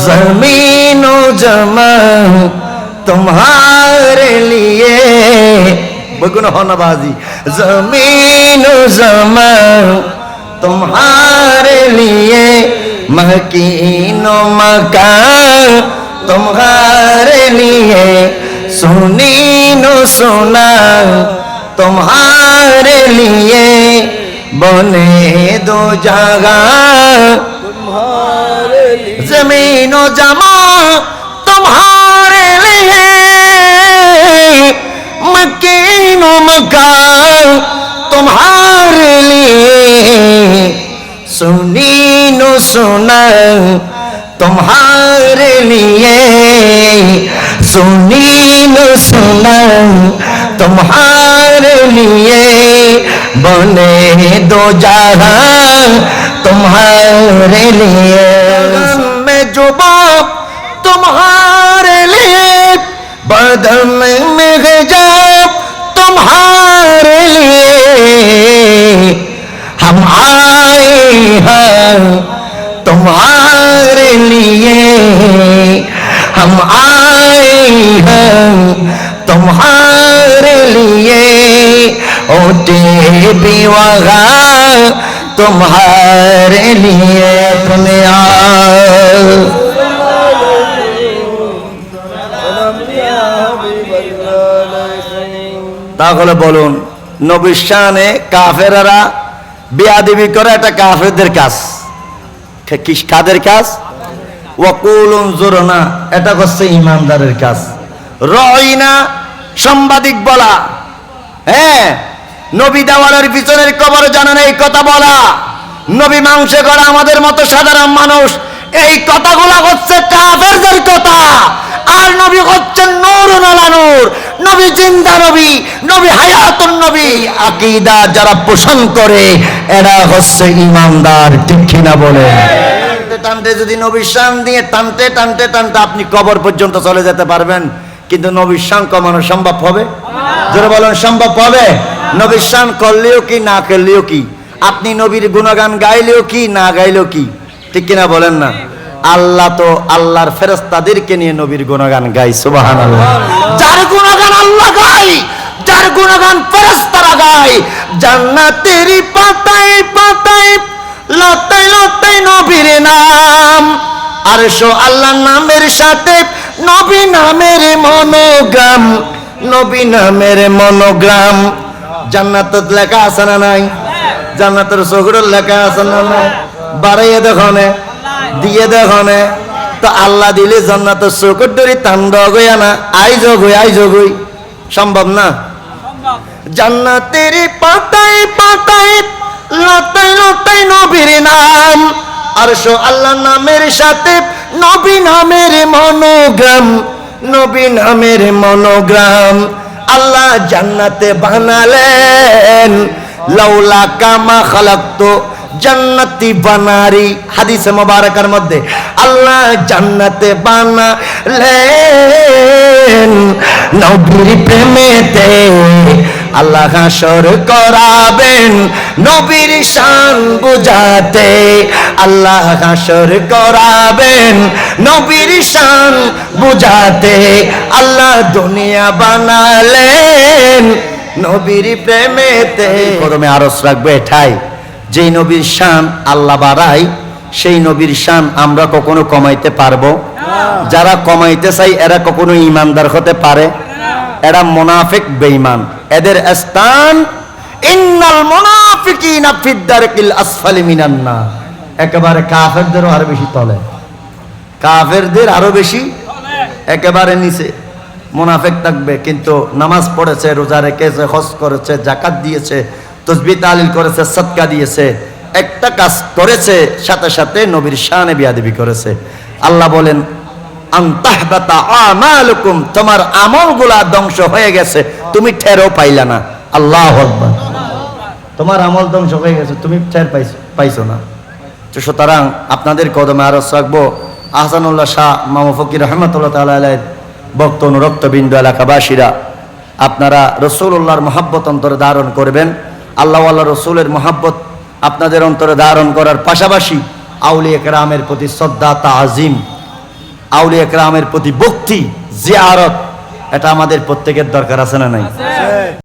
जमीन जमा तुम्हारे लिए बगुन हो नवाजी जमीन जमा तुम्हारे लिए मकीनो मकान तुम्हारे लिए सुनी नो सुना तुम्हारे लिए बने दो जगह तुम्हारे लिए जमीनो जमा तुम्हारे लिए मकीनो मकान तुम्हारे लिए सुनी नो सुना तुम्हारे लिए सुनी नो सुना तुम्हारे लिए बने दो जहां तुम्हारे लिए मैं जुबा तुम्हारे लिए बदन में गजब तुम्हारे लिए हम आए हैं तुम्हारे लिए हम आए हैं तुम्हारे लिए ओटे भी वहाँ तुम्हारे लिए तुम्हें তাহলে বলুন নবীর শানে কাফেররা বেয়াদবি করে, এটা কাফেরদের কাজ। কাদের কাজ? ওয়াকুলুন জুরনা, এটা হচ্ছে ইমানদারের কাজ। রাইনা, সাংবাদিক বলা, হ্যাঁ, নবী দেওয়ালের পিছনের কবরে জানেন এই কথা বলা, নবী মাংসে করা আমাদের মতো সাধারণ মানুষ, এই কথাগুলো হচ্ছে কাফেরদের কথা। আর নবী হচ্ছেন নূরুন আলা নূর, নবী জিন্দা নবী, নবী হায়াতুন নবী। আকীদা যারা পোষণ করে এরা হচ্ছে ইমানদার, ঠিক কিনা বলে? টানতে যদি নবীর শান দিয়ে টানতে টানতে টানতে আপনি কবর পর্যন্ত চলে যেতে পারবেন, কিন্তু নবীর শান কমানো সম্ভব হবে? যারা বলেন সম্ভব হবে? নবীর শান করলেও কি না করলেও কি, আপনি নবীর গুণগান গাইলেও কি না গাইলেও কি, ঠিক কিনা বলেন না? আল্লাহ তো আল্লাহর ফেরেশতাদেরকে নিয়ে নবীর গুণগান গায়, সুবহানাল্লাহ। যার গুণগান আল্লাহ গায়, যার গুণগান ফেরেশতারা গায়, জান্নাতের পাতায় পাতায় লতায় লতায় নবীর নাম, আরশ আল্লাহর নামের সাথে নবী নামের মনোগ্রাম, নবী নামের মনোগ্রাম। জান্নাতের লেখা আছে না নাই? জান্নাতের চৌকুটের লেখা আছে না নাই? বাড়াইয়ে দেখনে, দিয়ে দেখনে, তো আল্লাহ দিলে জান্নাতের চৌকুট ধরে তান্ড গইয়া না, আই যোগই সম্ভব না। জান্নাতের পাতায় পাতায় লতায় লতায় নবীর নাম, আরশ আল্লাহর নামের সাথে নবী নামের মনোগ্রাম, নবী নামের মনোগ্রাম। আল্লাহ জান্নাতে বানালেন, লাউলা কামা খালাকতু জান্নাতি বানারি, হাদিসে মুবারাকার মধ্যে আল্লাহ জান্নাতে বানালেন নবীর প্রেমেতে, আল্লাহ হাসর করাবেন নবীর শান বুঝাতে, আল্লাহ হাসর করাবেন নবীর শান বুঝাতে। আল্লাহ দুনিয়া বানালেন নবীর প্রেমেতে। প্রথমে আরজ রাখবে এটাই, যেই নবীর শান আল্লাহ বাড়ায় সেই নবীর শান আমরা কখনো কমাইতে পারবো? যারা কমাইতে চাই এরা কখনো ইমানদার হতে পারে? এরা মুনাফিক, বেঈমান। এদের স্থান ইন্নাল মুনাফিকিনা ফিদ দারকিল আসফালি মিনান নার, একেবারে কাফেরদেরও আরো বেশি তলে, কাফেরদের আরো বেশি একেবারে নিচে মুনাফিক থাকবে। কিন্তু নামাজ পড়েছে, রোজা রেখেছে, হজ করেছে, যাকাত দিয়েছে, তাসবিহ তাহলিল করেছে, সাদকা দিয়েছে, একটা কাজ করেছে, সাথে সাথে নবীর শানে বেয়াদবি করেছে। আল্লাহ বলেন আনতাহবাতা আমালুকুম, তোমার আমলগুলা ধ্বংস হয়ে গেছে, তুমি টেরও পাইলা না। আল্লাহু আকবার। তোমার আমল ধ্বংস হয়ে গেছে, তুমি টের পাইছো না। তো সুতরাং আপনাদের কদমে আরজ রাখবো আহসানুল্লাহ শাহ মামু ফকির রহমতুল্লাহ তাআলা আলাইহি ভক্ত অনুরক্তবৃন্দ এলাকাবাসীরা, আপনারা রাসূলুল্লাহর মহব্বত অন্তরে ধারণ করবেন। আল্লাহ আল্লাহ রসুলের মহব্বত আপনাদের অন্তরে ধারণ করার পাশাপাশি আউলিয়া কেরামের প্রতি শ্রদ্ধা তাজিম আউলিয়া কেরামের প্রতি ভক্তি, জিয়ারত, এটা আমাদের প্রত্যেকের দরকার আছে না নাই?